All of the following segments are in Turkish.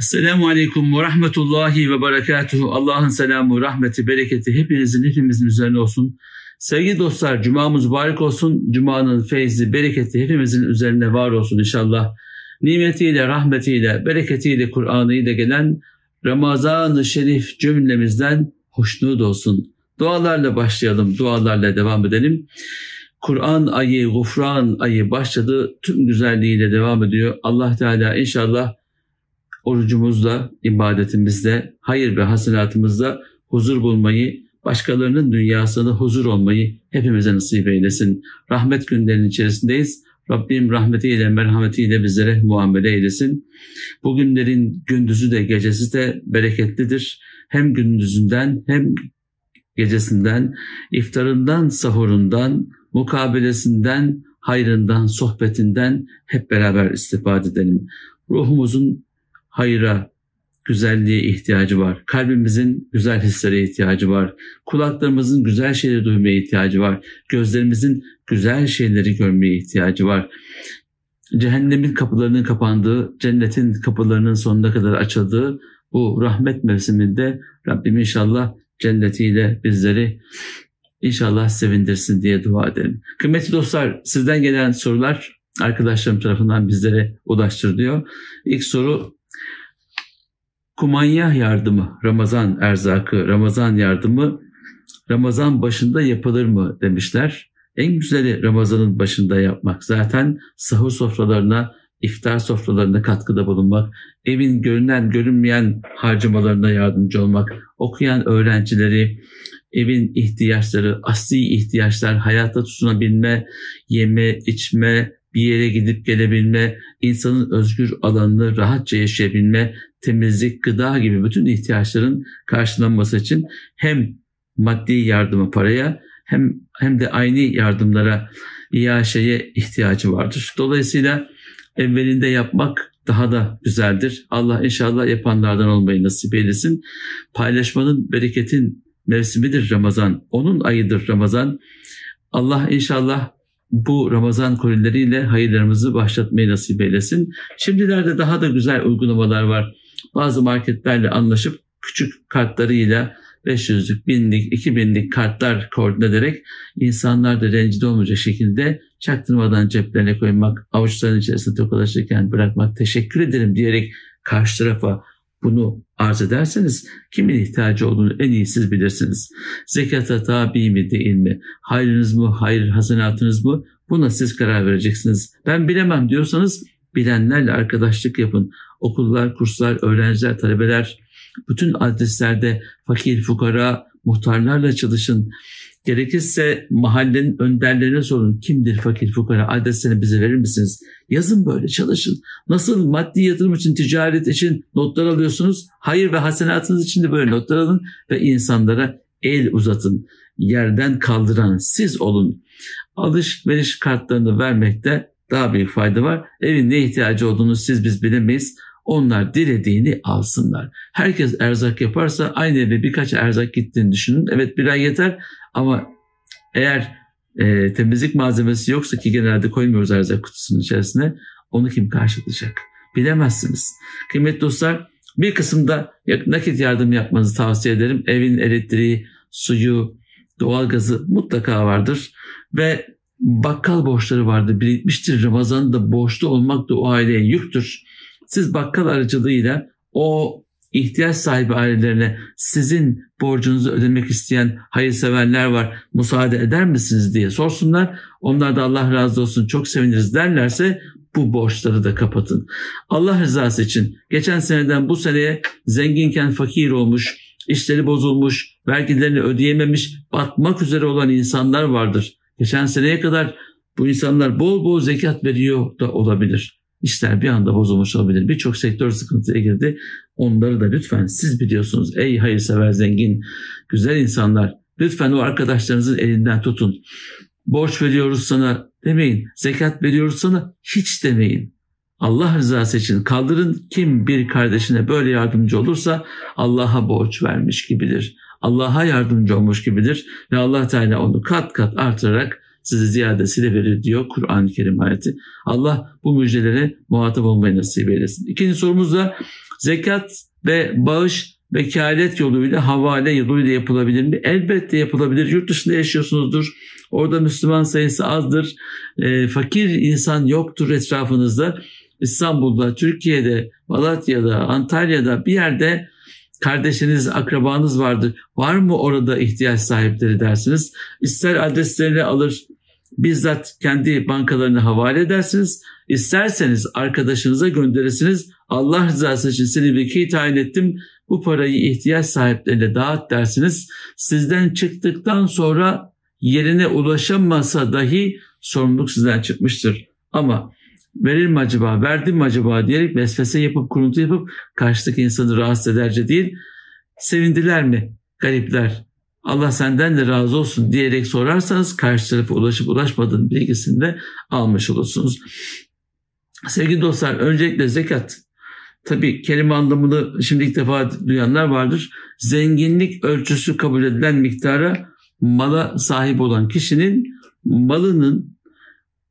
Esselamu Aleyküm ve Rahmetullahi ve Berekatuhu. Allah'ın selamı, rahmeti, bereketi hepimizin üzerine olsun. Sevgili dostlar, Cuma'mız mübarek olsun. Cuma'nın feyzi, bereketi hepimizin üzerine var olsun inşallah. Nimetiyle, rahmetiyle, bereketiyle, Kur'an'ıyla gelen Ramazan-ı Şerif cümlemizden hoşnut olsun. Dualarla başlayalım, dualarla devam edelim. Kur'an ayı, gufran ayı başladı, tüm güzelliğiyle devam ediyor. Allah Teala inşallah orucumuzla, ibadetimizle, hayır ve hasenatımızla huzur bulmayı, başkalarının dünyasında huzur olmayı hepimize nasip eylesin. Rahmet günlerinin içerisindeyiz. Rabbim rahmetiyle, merhametiyle bizlere muamele eylesin. Bu günlerin gündüzü de gecesi de bereketlidir. Hem gündüzünden hem gecesinden, iftarından, sahurundan, mukabelesinden, hayrından, sohbetinden hep beraber istifade edelim. Ruhumuzun hayra, güzelliğe ihtiyacı var. Kalbimizin güzel hislere ihtiyacı var. Kulaklarımızın güzel şeyleri duymaya ihtiyacı var. Gözlerimizin güzel şeyleri görmeye ihtiyacı var. Cehennemin kapılarının kapandığı, cennetin kapılarının sonuna kadar açıldığı bu rahmet mevsiminde Rabbim inşallah cennetiyle bizleri inşallah sevindirsin diye dua edelim. Kıymetli dostlar, sizden gelen sorular arkadaşlarım tarafından bizlere ulaştırılıyor. İlk soru: kumanya yardımı, Ramazan erzakı, Ramazan yardımı Ramazan başında yapılır mı demişler. En güzeli Ramazan'ın başında yapmak. Zaten sahur sofralarına, iftar sofralarına katkıda bulunmak, evin görünen görünmeyen harcamalarına yardımcı olmak, okuyan öğrencileri, evin ihtiyaçları, asli ihtiyaçlar, hayatta tutunabilme, yeme, içme, bir yere gidip gelebilme, insanın özgür alanını rahatça yaşayabilme, temizlik, gıda gibi bütün ihtiyaçların karşılanması için hem maddi yardımı, paraya, hem de aynı yardımlara, iaşeye ihtiyacı vardır. Dolayısıyla evvelinde yapmak daha da güzeldir. Allah inşallah yapanlardan olmayı nasip eylesin. Paylaşmanın, bereketin mevsimidir Ramazan. Onun ayıdır Ramazan. Allah inşallah bu Ramazan kolileriyle hayırlarımızı başlatmayı nasip eylesin. Şimdilerde daha da güzel uygulamalar var. Bazı marketlerle anlaşıp küçük kartlarıyla 500'lük, 1000'lik, 2000'lik kartlar koordine ederek insanlar da rencide olmayacak şekilde çaktırmadan ceplerine koymak, avuçların içerisinde tokalaşırken bırakmak, teşekkür ederim diyerek karşı tarafa bunu arz ederseniz kimin ihtiyacı olduğunu en iyi siz bilirsiniz. Zekata tabi mi değil mi? Hayrınız mı, hayır hasenatınız mı? Buna siz karar vereceksiniz. Ben bilemem diyorsanız bilenlerle arkadaşlık yapın. Okullar, kurslar, öğrenciler, talebeler, bütün adreslerde fakir, fukara, muhtarlarla çalışın. Gerekirse mahallenin önderlerine sorun. Kimdir fakir, fukara? Adreslerini bize verir misiniz? Yazın, böyle çalışın. Nasıl maddi yatırım için, ticaret için notlar alıyorsunuz? Hayır ve hasenatınız için de böyle notlar alın ve insanlara el uzatın. Yerden kaldıran siz olun. Alışveriş kartlarını vermekte daha büyük fayda var. Evin ne ihtiyacı olduğunu biz bilemeyiz. Onlar dilediğini alsınlar. Herkes erzak yaparsa aynı eve birkaç erzak gittiğini düşünün. Evet, bir ay yeter ama eğer temizlik malzemesi yoksa, ki genelde koymuyoruz erzak kutusunun içerisine, onu kim karşılayacak? Bilemezsiniz. Kıymetli dostlar, bir kısımda nakit yardım yapmanızı tavsiye ederim. Evin elektriği, suyu, doğalgazı mutlaka vardır ve bakkal borçları vardır, birikmiştir. Ramazan'da borçlu olmak da o aileye yüktür. Siz bakkal aracılığıyla o ihtiyaç sahibi ailelerine sizin borcunuzu ödemek isteyen hayırseverler var, müsaade eder misiniz diye sorsunlar. Onlar da Allah razı olsun, çok seviniriz derlerse bu borçları da kapatın. Allah rızası için geçen seneden bu seneye zenginken fakir olmuş, işleri bozulmuş, vergilerini ödeyememiş, batmak üzere olan insanlar vardır. Geçen seneye kadar bu insanlar bol bol zekat veriyor da olabilir. İşler bir anda bozulmuş olabilir. Birçok sektör sıkıntıya girdi. Onları da lütfen siz biliyorsunuz. Ey hayırsever, zengin, güzel insanlar. Lütfen o arkadaşlarınızın elinden tutun. Borç veriyoruz sana demeyin. Zekat veriyoruz sana hiç demeyin. Allah rızası için kaldırın. Kim bir kardeşine böyle yardımcı olursa Allah'a borç vermiş gibidir. Allah'a yardımcı olmuş gibidir. Ve Allah Teala onu kat kat artırarak sizi ziyadesiyle verir diyor Kur'an-ı Kerim ayeti. Allah bu müjdelere muhatap olmayı nasip eylesin. İkinci sorumuz da zekat ve bağış vekalet yoluyla, havale yoluyla yapılabilir mi? Elbette yapılabilir. Yurt dışında yaşıyorsunuzdur. Orada Müslüman sayısı azdır. Fakir insan yoktur etrafınızda. İstanbul'da, Türkiye'de, Malatya'da, Antalya'da bir yerde kardeşiniz, akrabanız vardır. Var mı orada ihtiyaç sahipleri dersiniz. İster adreslerini alır, bizzat kendi bankalarına havale edersiniz. İsterseniz arkadaşınıza gönderirsiniz. Allah rızası için seni vekil tayin ettim. Bu parayı ihtiyaç sahiplerine dağıt dersiniz. Sizden çıktıktan sonra yerine ulaşamasa dahi sorumluluk sizden çıkmıştır. Ama verir mi acaba, verdim mi acaba diyerek vesvese yapıp, kuruntu yapıp karşıdaki insanı rahatsız ederce değil, sevindiler mi garipler, Allah senden de razı olsun diyerek sorarsanız karşı tarafa ulaşıp ulaşmadığın bilgisini de almış olursunuz. Sevgili dostlar, öncelikle zekat, tabii kelime anlamını şimdi ilk defa duyanlar vardır. Zenginlik ölçüsü kabul edilen miktara mala sahip olan kişinin malının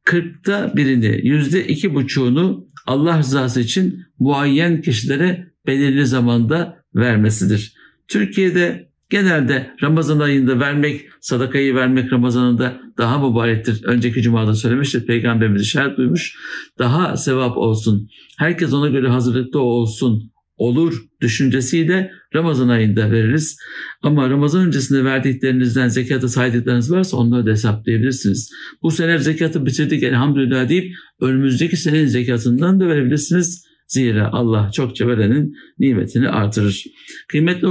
40'ta birini, %2,5'unu Allah rızası için muayyen kişilere belirli zamanda vermesidir. Türkiye'de genelde Ramazan ayında vermek, sadakayı vermek Ramazan'ında daha mübarektir. Önceki cumada söylemiştir, Peygamberimiz işaret duymuş. Daha sevap olsun, herkes ona göre hazırlıklı olsun, olur düşüncesiyle Ramazan ayında veririz. Ama Ramazan öncesinde verdiklerinizden zekatı saydıklarınız varsa onları da hesaplayabilirsiniz. Bu sene zekatı bitirdik elhamdülillah deyip önümüzdeki senenin zekatından da verebilirsiniz. Zira Allah çokça verenin nimetini artırır. Kıymetli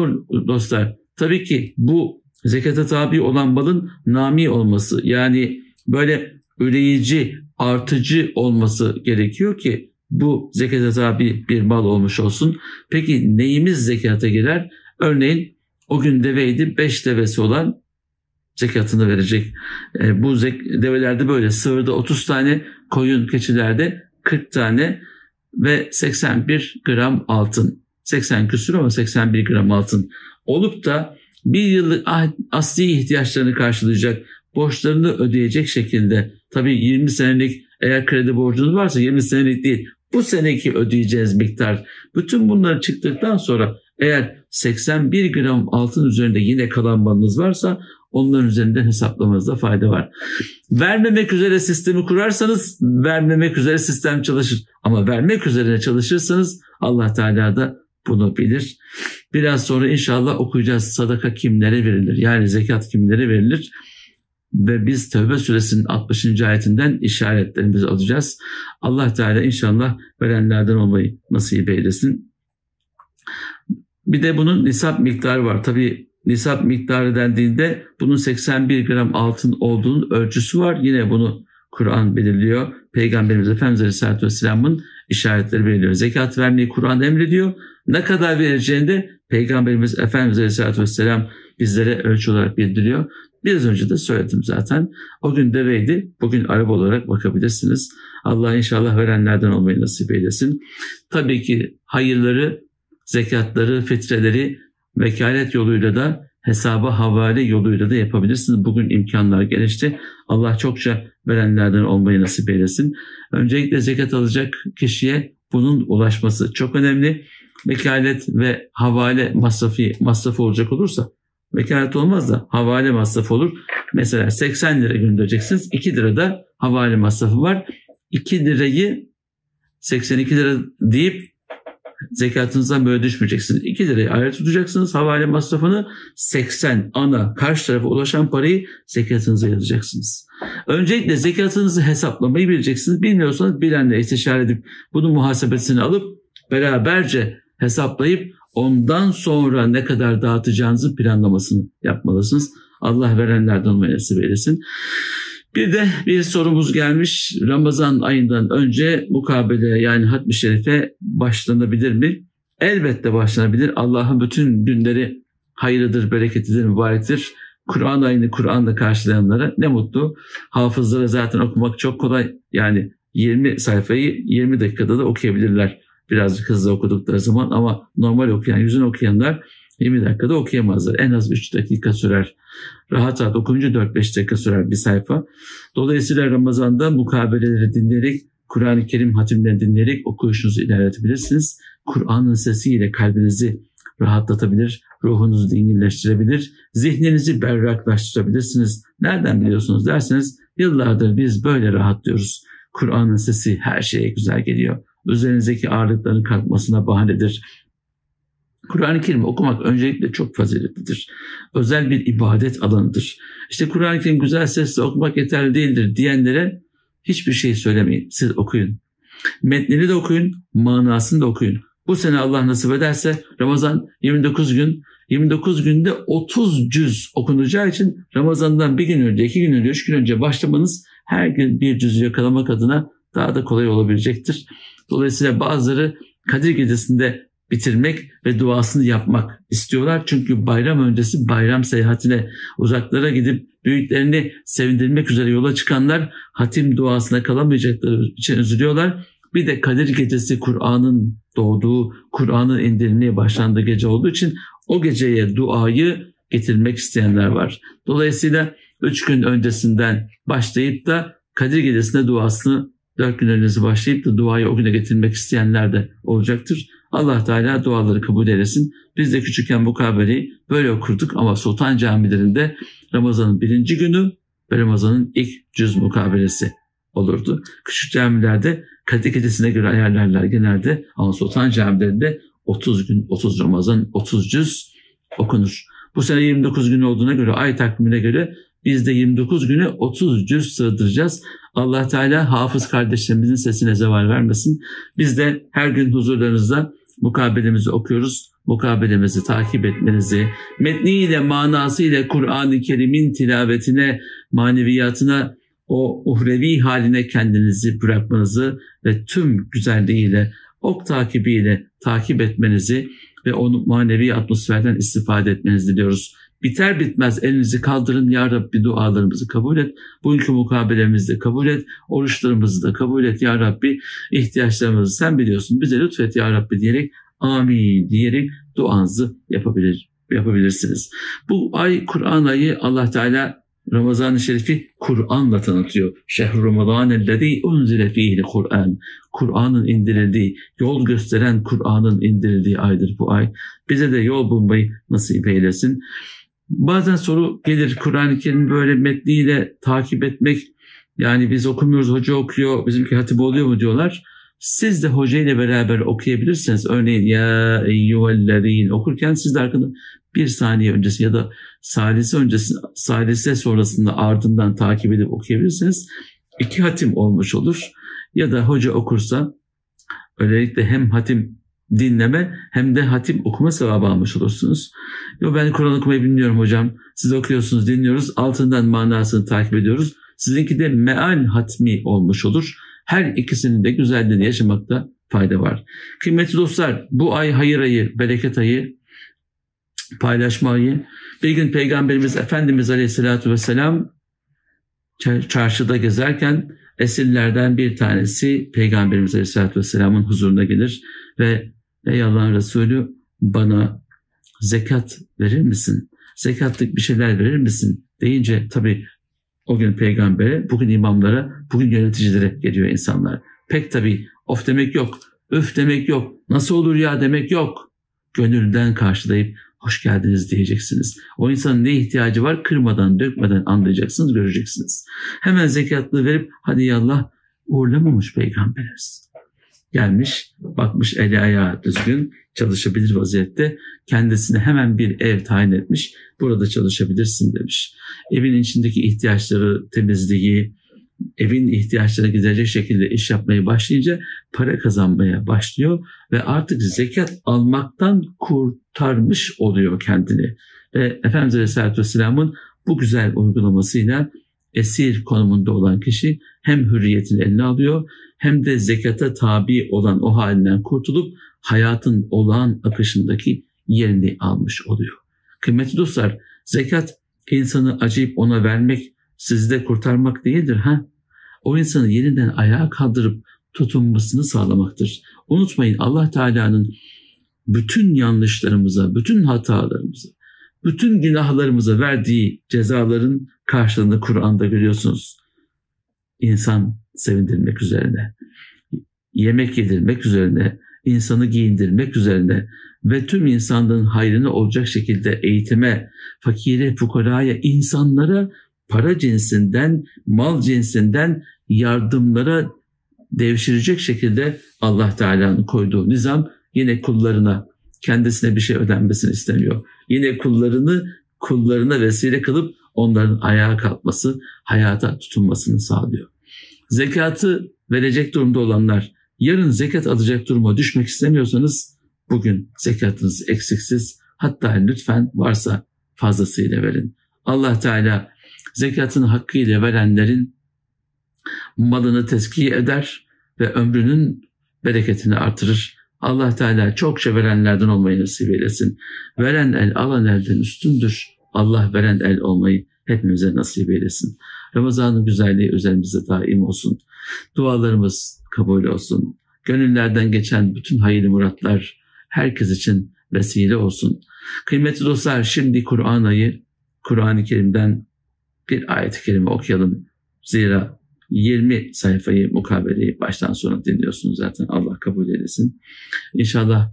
dostlar, tabii ki bu zekata tabi olan malın nami olması, yani böyle üreyici, artıcı olması gerekiyor ki bu zekata tabi bir mal olmuş olsun. Peki neyimiz zekata girer? Örneğin o gün deveydi, 5 devesi olan zekatını verecek. Bu develerde böyle, sığırda 30 tane, koyun keçilerde 40 tane ve 81 gram altın. 80 küsur ama 81 gram altın olup da bir yıllık asli ihtiyaçlarını karşılayacak, borçlarını ödeyecek şekilde, tabii 20 senelik eğer kredi borcunuz varsa 20 senelik değil, bu seneki ödeyeceğiz miktar. Bütün bunlar çıktıktan sonra eğer 81 gram altın üzerinde yine kalan malınız varsa onların üzerinden hesaplamanızda fayda var. Vermemek üzere sistemi kurarsanız vermemek üzere sistem çalışır. Ama vermek üzerine çalışırsanız Allah Teala da bunu bilir. Biraz sonra inşallah okuyacağız sadaka kimlere verilir, yani zekat kimlere verilir. Ve biz Tevbe suresinin 60. ayetinden işaretlerimizi alacağız. Allah Teala inşallah verenlerden olmayı nasip eylesin. Bir de bunun nisap miktarı var. Tabii nisap miktarı dendiğinde bunun 81 gram altın olduğunun ölçüsü var. Yine bunu Kur'an belirliyor. Peygamberimiz Efendimiz Aleyhisselatü Vesselam'ın işaretleri belirliyor. Zekat vermeyi Kur'an emrediyor. Ne kadar vereceğini de Peygamberimiz Efendimiz Aleyhisselatü Vesselam bizlere ölçü olarak bildiriyor. Biraz önce de söyledim zaten. O gün deveydi, bugün araba olarak bakabilirsiniz. Allah inşallah verenlerden olmayı nasip eylesin. Tabii ki hayırları, zekatları, fitreleri vekalet yoluyla da, hesaba havale yoluyla da yapabilirsiniz. Bugün imkanlar gelişti. Allah çokça verenlerden olmayı nasip eylesin. Öncelikle zekat alacak kişiye bunun ulaşması çok önemli. Vekalet ve havale masrafı olacak olursa, vekalet olmaz da havale masrafı olur. Mesela 80 lira göndereceksiniz. 2 lira da havale masrafı var. 2 lirayı 82 lira deyip zekatınızdan böyle düşmeyeceksiniz. 2 lirayı ayrı tutacaksınız. Havale masrafını 80 ana karşı tarafa ulaşan parayı zekatınıza yazacaksınız. Öncelikle zekatınızı hesaplamayı bileceksiniz. Bilmiyorsanız bilenle istişare edip bunun muhasebesini alıp beraberce hesaplayıp ondan sonra ne kadar dağıtacağınızı planlamasını yapmalısınız. Allah verenlerden olmayı nasip eylesin. Bir de bir sorumuz gelmiş. Ramazan ayından önce mukabele, yani hatm-i şerife başlanabilir mi? Elbette başlanabilir. Allah'ın bütün günleri hayırlıdır, bereketidir, mübarektir. Kur'an ayını Kur'an'la karşılayanlara ne mutlu. Hafızlara zaten okumak çok kolay. Yani 20 sayfayı 20 dakikada da okuyabilirler. Birazcık hızlı okudukları zaman, ama normal okuyan, yüzünü okuyanlar 20 dakikada okuyamazlar. En az 3 dakika sürer. Rahat rahat okuyunca 4-5 dakika sürer bir sayfa. Dolayısıyla Ramazan'da mukabeleleri dinleyerek, Kur'an-ı Kerim hatimlerini dinleyerek okuyuşunuzu ilerletebilirsiniz. Kur'an'ın sesiyle kalbinizi rahatlatabilir, ruhunuzu dinginleştirebilir, zihninizi berraklaştırabilirsiniz. Nereden biliyorsunuz derseniz, yıllardır biz böyle rahatlıyoruz. Kur'an'ın sesi her şeye güzel geliyor. Üzerinizdeki ağırlıkların kalkmasına bahanedir. Kur'an-ı Kerim okumak öncelikle çok faziletlidir. Özel bir ibadet alanıdır. İşte Kur'an-ı Kerim güzel sesle okumak yeterli değildir diyenlere hiçbir şey söylemeyin. Siz okuyun. Metnini de okuyun, manasını da okuyun. Bu sene Allah nasip ederse Ramazan 29 gün, 29 günde 30 cüz okunacağı için Ramazan'dan bir gün önce, 2 gün önce, 3 gün önce başlamanız her gün bir cüzü yakalamak adına daha da kolay olabilecektir. Dolayısıyla bazıları Kadir Gecesi'nde bitirmek ve duasını yapmak istiyorlar. Çünkü bayram öncesi bayram seyahatine, uzaklara gidip büyüklerini sevindirmek üzere yola çıkanlar hatim duasına kalamayacakları için üzülüyorlar. Bir de Kadir Gecesi Kur'an'ın doğduğu, Kur'an'ın indirilmeye başlandığı gece olduğu için o geceye duayı getirmek isteyenler var. Dolayısıyla 3 gün öncesinden başlayıp da Kadir Gecesi'nde duasını 4 gün öncesi başlayıp da duayı o güne getirmek isteyenler de olacaktır. Allah Teala duaları kabul eylesin. Biz de küçükken mukabeleyi böyle okurduk ama Sultan camilerinde Ramazan'ın 1. günü ve Ramazan'ın ilk cüz mukabelesi olurdu. Küçük camilerde Kadir Gecesi'ne göre ayarlarlar genelde ama Sultan camilerinde 30 gün, 30 Ramazan, 30 cüz okunur. Bu sene 29 gün olduğuna göre, ay takvimine göre biz de 29 güne 30 cüz sığdıracağız. Allah Teala hafız kardeşlerimizin sesine zeval vermesin. Biz de her gün huzurlarınızda mukabelemizi okuyoruz. Mukabelemizi takip etmenizi, metniyle, manasıyla Kur'an-ı Kerim'in tilavetine, maneviyatına, o uhrevi haline kendinizi bırakmanızı ve tüm güzelliğiyle, ok takibiyle takip etmenizi ve onu manevi atmosferden istifade etmenizi diliyoruz. Biter bitmez elinizi kaldırın, Ya Rabbi dualarımızı kabul et. Bugünkü mukabelemizi de kabul et. Oruçlarımızı da kabul et Ya Rabbi. İhtiyaçlarımızı sen biliyorsun. Bize lütfet Ya Rabbi diyerek, amin diyerek duanızı yapabilirsiniz. Bu ay Kur'an ayı, Allah Teala Ramazan-ı Şerif'i Kur'an'la tanıtıyor. Şehr-i Ramazanellezî unzile fîhil Kur'an. Kur'an'ın indirildiği, yol gösteren Kur'an'ın indirildiği aydır bu ay. Bize de yol bulmayı nasip eylesin. Bazen soru gelir, Kur'an-ı Kerim böyle metniyle takip etmek, yani biz okumuyoruz, hoca okuyor, bizimki hatip oluyor mu diyorlar. Siz de hoca ile beraber okuyabilirsiniz. Örneğin ya eyyühellezîn okurken siz de arkada bir saniye öncesi ya da salise öncesi, salise sonrasında ardından takip edip okuyabilirsiniz. 2 hatim olmuş olur. Ya da hoca okursa öylelikle hem hatim dinleme hem de hatim okuma sevabı almış olursunuz. Yo, ben Kur'an okumayı bilmiyorum hocam. Siz okuyorsunuz, dinliyoruz. Altından manasını takip ediyoruz. Sizinki de meal hatmi olmuş olur. Her ikisinin de güzelliğini yaşamakta fayda var. Kıymetli dostlar, bu ay hayır ayı, bereket ayı, paylaşma ayı. Bir gün Peygamberimiz Efendimiz Aleyhisselatü Vesselam çarşıda gezerken esirlerden bir tanesi Peygamberimiz Aleyhisselatü Vesselam'ın huzuruna gelir ve ey Allah'ın Resulü, bana zekat verir misin? Zekatlık bir şeyler verir misin? Deyince tabii o gün peygambere, bugün imamlara, bugün yöneticilere geliyor insanlar. Pek tabii of demek yok, öf demek yok, nasıl olur ya demek yok. Gönülden karşılayıp hoş geldiniz diyeceksiniz. O insanın ne ihtiyacı var kırmadan, dökmeden anlayacaksınız, göreceksiniz. Hemen zekatlı verip hadi yallah uğurlamamış peygamberimiz. Gelmiş, bakmış eli ayağı düzgün, çalışabilir vaziyette. Kendisine hemen bir ev tayin etmiş. Burada çalışabilirsin demiş. Evin içindeki ihtiyaçları, temizliği, evin ihtiyaçlarını giderecek şekilde iş yapmaya başlayınca para kazanmaya başlıyor ve artık zekat almaktan kurtarmış oluyor kendini. Ve Efendimiz Aleyhisselatü Vesselam'ın bu güzel uygulamasıyla esir konumunda olan kişi hem hürriyetini eline alıyor hem de zekata tabi olan o halinden kurtulup hayatın olağan akışındaki yerini almış oluyor. Kıymetli dostlar, zekat insanı acıyıp ona vermek, sizi de kurtarmak değildir. O insanı yeniden ayağa kaldırıp tutunmasını sağlamaktır. Unutmayın, Allah Teala'nın bütün yanlışlarımıza, bütün hatalarımıza, bütün günahlarımıza verdiği cezaların karşılığını Kur'an'da görüyorsunuz. İnsan sevindirmek üzerine, yemek yedirmek üzerine, insanı giyindirmek üzerine ve tüm insanlığın hayrına olacak şekilde eğitime, fakire, fukaraya, insanlara para cinsinden, mal cinsinden yardımlara devşirecek şekilde Allah Teala'nın koyduğu nizam yine kullarına, kendisine bir şey ödenmesini istemiyor. Yine kullarına vesile kılıp onların ayağa kalkması, hayata tutunmasını sağlıyor. Zekatı verecek durumda olanlar, yarın zekat alacak duruma düşmek istemiyorsanız bugün zekatınızı eksiksiz, hatta lütfen varsa fazlasıyla verin. Allah Teala zekatını hakkıyla verenlerin malını tezkiye eder ve ömrünün bereketini artırır. Allah Teala çokça verenlerden olmayı nasip eylesin. Veren el alan elden üstündür. Allah veren el olmayı hepimize nasip eylesin. Ramazan'ın güzelliği üzerimizde daim olsun. Dualarımız kabul olsun. Gönüllerden geçen bütün hayırlı muratlar herkes için vesile olsun. Kıymetli dostlar, şimdi Kur'an-ı Kerim'den bir ayet-i kerime okuyalım. Zira 20 sayfayı mukabeleyi baştan sona dinliyorsunuz zaten. Allah kabul eylesin. İnşallah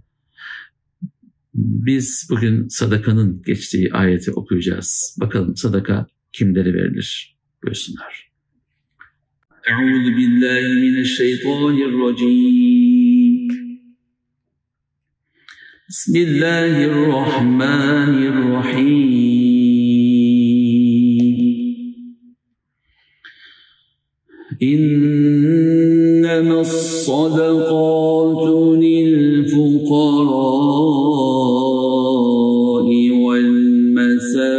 biz bugün sadakanın geçtiği ayeti okuyacağız. Bakalım sadaka kimlere verilir? Buyursunlar. Euzu billahi mineşşeytanirracim. Bismillahirrahmanirrahim. إنما الصدقات للفقراء والمساكين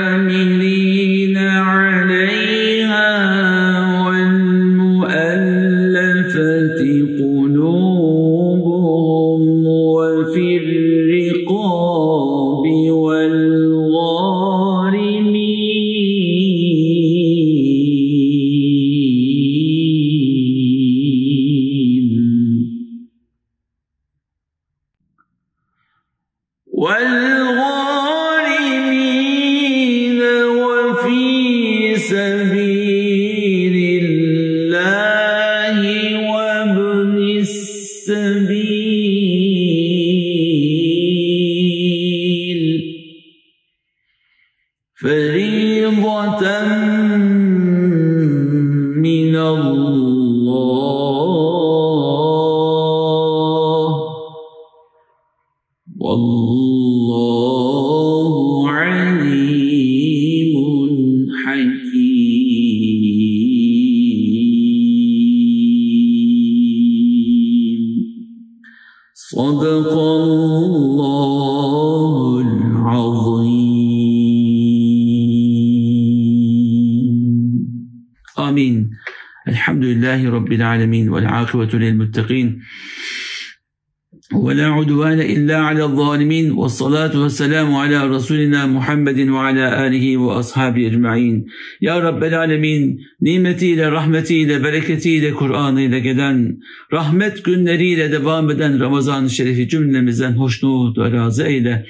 والعاملين عليها والمؤلفة قلوبهم وفي الرقاب والغارمين وفي سبيل الله وابن السبيل فريضة من الله والله عليم حكيم صدق الله العظيم آمين الحمد لله رب العالمين والعاقبة للمتقين ولا عدوان إلا على الظالمين والصلاة والسلام على رسولنا محمد وعلى آله وأصحابه أجمعين. Ya Rabbel Alemin, nimetiyle, rahmetiyle, bereketiyle, Kur'an'ıyla gelen, rahmet günleriyle devam eden Ramazan-ı Şerif'i cümlemizden hoşnut ve razı eyle.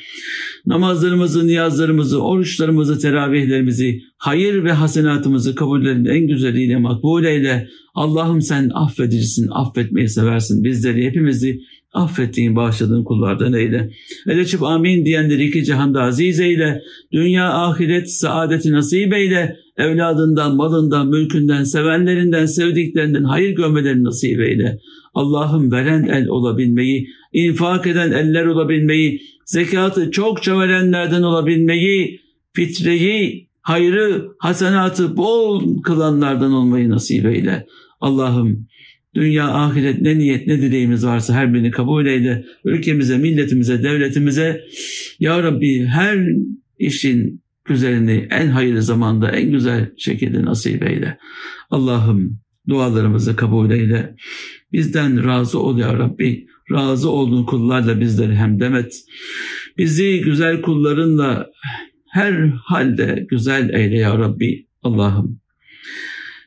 Namazlarımızı, niyazlarımızı, oruçlarımızı, teravihlerimizi, hayır ve hasenatımızı kabullerin en güzeliyle makbul eyle. Allah'ım sen affedicisin, affetmeyi seversin. Bizleri, hepimizi affettiğin, bağışladığın kullardan eyle. El açıp amin diyenleri iki cihanda aziz eyle. Dünya, ahiret, saadeti nasip eyle. Evladından, malından, mülkünden, sevenlerinden, sevdiklerinden hayır görmelerini nasip eyle. Allah'ım veren el olabilmeyi, infak eden eller olabilmeyi, zekatı çokça verenlerden olabilmeyi, fitreyi, hayrı, hasenatı bol kılanlardan olmayı nasip eyle. Allah'ım dünya, ahiret ne niyet ne dileğimiz varsa her birini kabul eyle. Ülkemize, milletimize, devletimize Ya Rabbi her işin güzelini en hayırlı zamanda en güzel şekilde nasip eyle. Allah'ım dualarımızı kabul eyle. Bizden razı ol Ya Rabbi. razı olduğun kullarla bizleri hemdem et. Bizi güzel kullarınla her halde güzel eyle ya Rabbi. Allah'ım,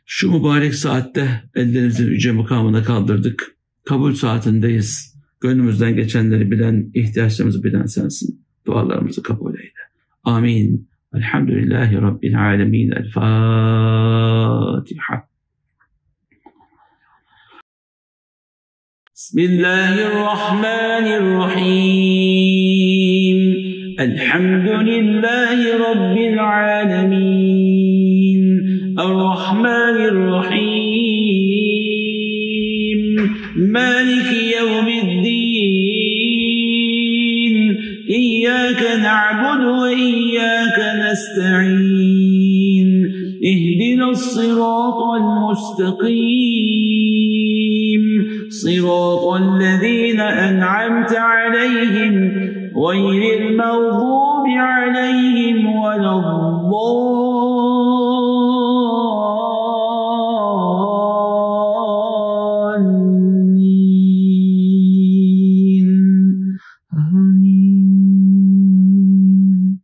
şu mübarek saatte ellerimizin yüce makamına kaldırdık. Kabul saatindeyiz. Gönlümüzden geçenleri bilen, ihtiyaçlarımızı bilen sensin. Dualarımızı kabul eyle. Amin. Elhamdülillahi Rabbil alemin. El Fatiha. Bismillahirrahmanirrahim. Elhamdülillahi Rabbil alemin. Errahmanirrahim. Maliki yevmiddin. İyyâke na'budu ve iyyâke nesta'in. İhdinas-sirâtal mustakîm. Sirâtallezîne en'amte aleyhim. Gayril mağdûbi aleyhim veleddâllîn. Amin.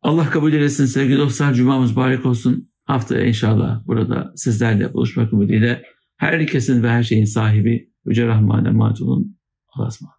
Allah kabul eylesin sevgili dostlar. Cumamız mübarek olsun. Haftaya inşallah burada sizlerle buluşmak ümidiyle herkesin ve her şeyin sahibi Yüce Rahman'a emanet olun. Allah'a ısmarladık.